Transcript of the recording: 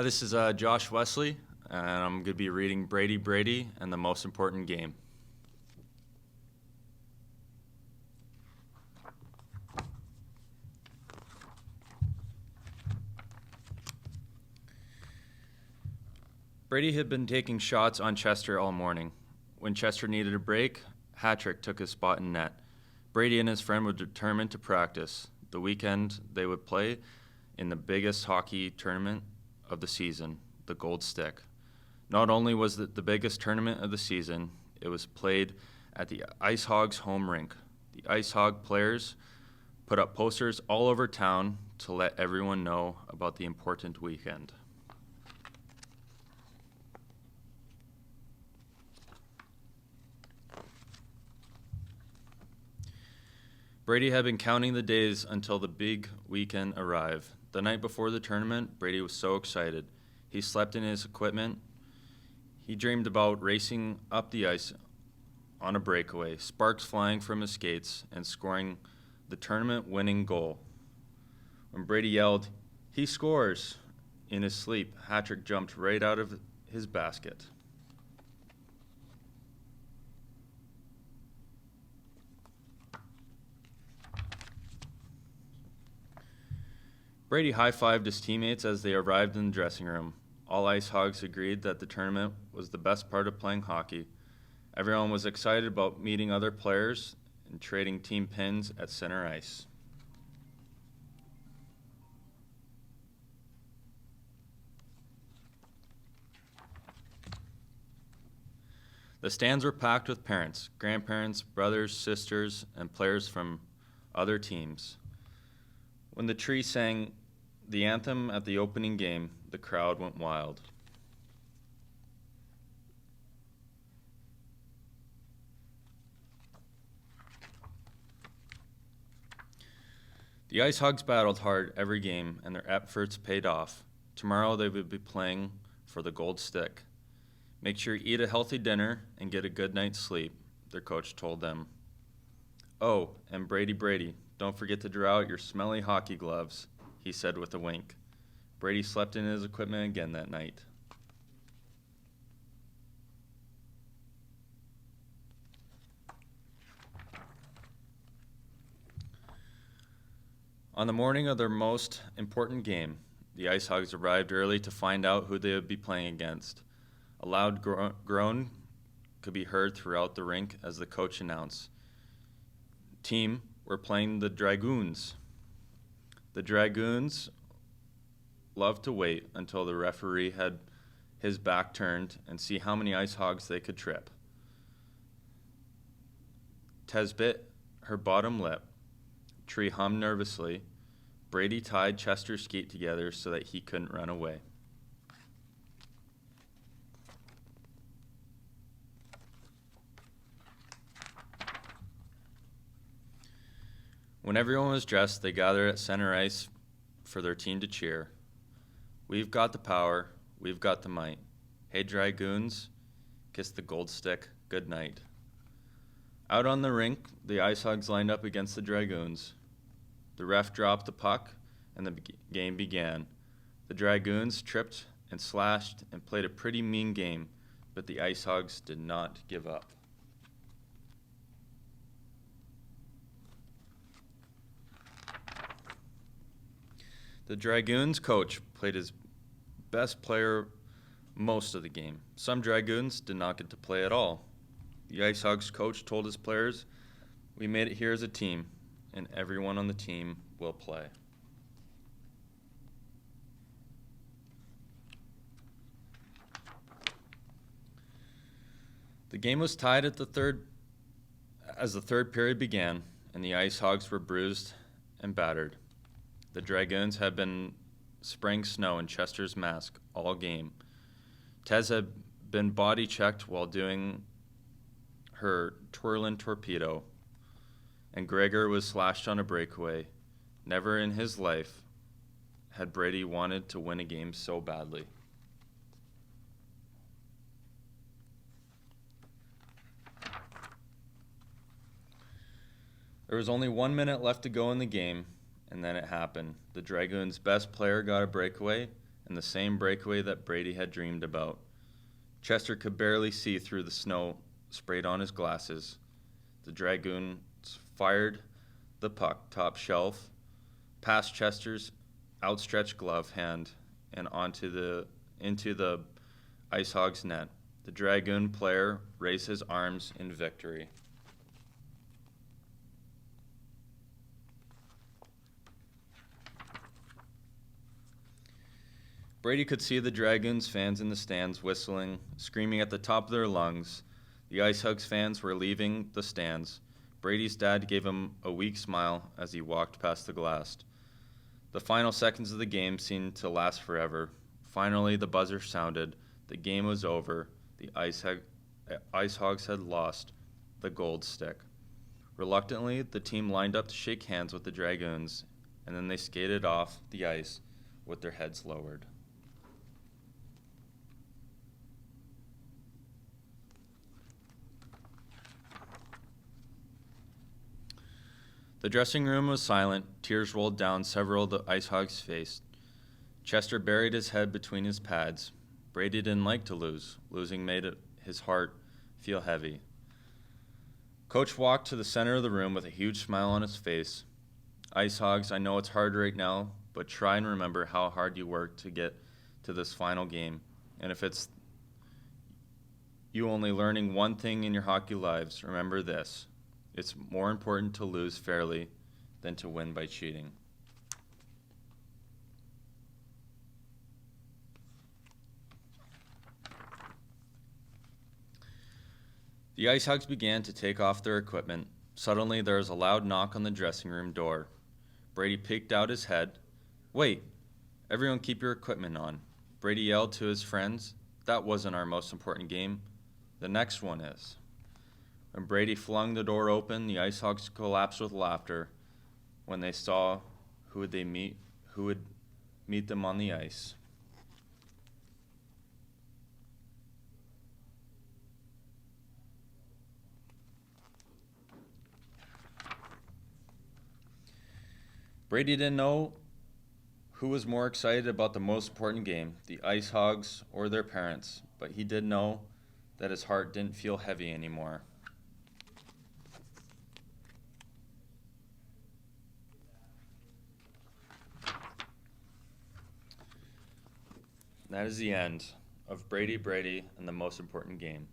This is Josh Wesley, and I'm going to be reading Brady and the Most Important Game. Brady had been taking shots on Chester all morning. When Chester needed a break, Hatrick took his spot in net. Brady and his friend were determined to practice. The weekend they would play in the biggest hockey tournament of the season, the Gold Stick. Not only was it the biggest tournament of the season, it was played at the Ice Hogs home rink. The Ice Hog players put up posters all over town to let everyone know about the important weekend. Brady had been counting the days until the big weekend arrived. The night before the tournament, Brady was so excited. He slept in his equipment. He dreamed about racing up the ice on a breakaway, sparks flying from his skates, and scoring the tournament-winning goal. When Brady yelled, "He scores!" in his sleep, Hatrick jumped right out of his basket. Brady high-fived his teammates as they arrived in the dressing room. All Ice Hogs agreed that the tournament was the best part of playing hockey. Everyone was excited about meeting other players and trading team pins at center ice. The stands were packed with parents, grandparents, brothers, sisters, and players from other teams. When the Tree sang the anthem at the opening game, the crowd went wild. The Ice Hogs battled hard every game, and their efforts paid off. Tomorrow they would be playing for the Gold Stick. Make sure you eat a healthy dinner and get a good night's sleep, their coach told them. Oh, and Brady, don't forget to draw out your smelly hockey gloves, he said with a wink. Brady slept in his equipment again that night. On the morning of their most important game, the Ice Hogs arrived early to find out who they would be playing against. A loud groan could be heard throughout the rink as the coach announced, "Team, we're playing the Dragoons." The Dragoons loved to wait until the referee had his back turned and see how many Ice Hogs they could trip. Tez bit her bottom lip. Tree hummed nervously. Brady tied Chester's skeet together so that he couldn't run away. When everyone was dressed, they gathered at center ice for their team to cheer. We've got the power, we've got the might. Hey, Dragoons, kiss the Gold Stick good night. Out on the rink, the Ice Hogs lined up against the Dragoons. The ref dropped the puck, and the game began. The Dragoons tripped and slashed and played a pretty mean game, but the Ice Hogs did not give up. The Dragoons coach played his best player most of the game. Some Dragoons did not get to play at all. The Ice Hogs coach told his players, "We made it here as a team, and everyone on the team will play." The game was tied at as the third period began, and the Ice Hogs were bruised and battered. The Dragoons had been spraying snow in Chester's mask all game. Tez had been body checked while doing her twirling torpedo, and Gregor was slashed on a breakaway. Never in his life had Brady wanted to win a game so badly. There was only 1 minute left to go in the game, and then it happened. The Dragoons' best player got a breakaway, and the same breakaway that Brady had dreamed about. Chester could barely see through the snow sprayed on his glasses. The Dragoons fired the puck top shelf, past Chester's outstretched glove hand, and into the Ice Hogs net. The Dragoon player raised his arms in victory. Brady could see the Dragoons fans in the stands whistling, screaming at the top of their lungs. The Ice Hogs fans were leaving the stands. Brady's dad gave him a weak smile as he walked past the glass. The final seconds of the game seemed to last forever. Finally, the buzzer sounded. The game was over. The Ice Hogs had lost the gold stick. Reluctantly, the team lined up to shake hands with the Dragoons, and then they skated off the ice with their heads lowered. The dressing room was silent. Tears rolled down several of the Ice Hogs' faces. Chester buried his head between his pads. Brady didn't like to lose. Losing made his heart feel heavy. Coach walked to the center of the room with a huge smile on his face. Ice Hogs, I know it's hard right now, but try and remember how hard you worked to get to this final game. And if it's you only learning one thing in your hockey lives, remember this. It's more important to lose fairly than to win by cheating. The Ice Hogs began to take off their equipment. Suddenly, there was a loud knock on the dressing room door. Brady peeked out his head. Wait, everyone keep your equipment on. Brady yelled to his friends. That wasn't our most important game. The next one is. When Brady flung the door open, the Ice Hogs collapsed with laughter when they saw who would meet them on the ice. Brady didn't know who was more excited about the most important game, the Ice Hogs or their parents, but he did know that his heart didn't feel heavy anymore. That is the end of Brady and the most important game.